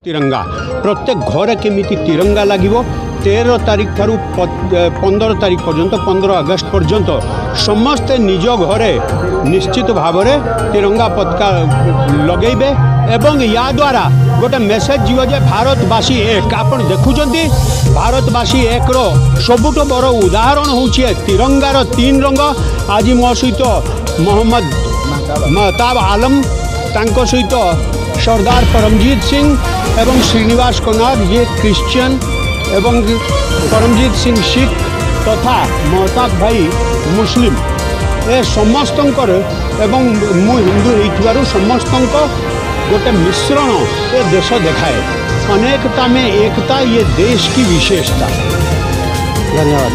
तिरंगा प्रत्येक घरे केमिति तिरंगा लगिवो 13 तारीख ठारू 15 तारीख पर्यंत 15 अगस्त पर्यंत समस्ते निज घरे निश्चित भाव में तिरंगा पताका लगेबे एवं या द्वारा गोटे मेसेज जीव जे भारतवासी एक आपण देखुचंती भारतवासी एक रो सबुठ बड़ उदाहरण होउछे तिरंगार 3 रंग। आज मो सहित मोहम्मद महताब आलम तांको सहित सरदार परमजीत सिंह एवं श्रीनिवास कनार ये क्रिश्चियन एवं परमजीत सिंह सिख तथा महताब भाई मुस्लिम ए समस्तंकर एवं मु हिंदू होइथिबारु समस्तंक गोटे मिश्रण ए देश देखाए। अनेकता में एकता ये देश की विशेषता। धन्यवाद।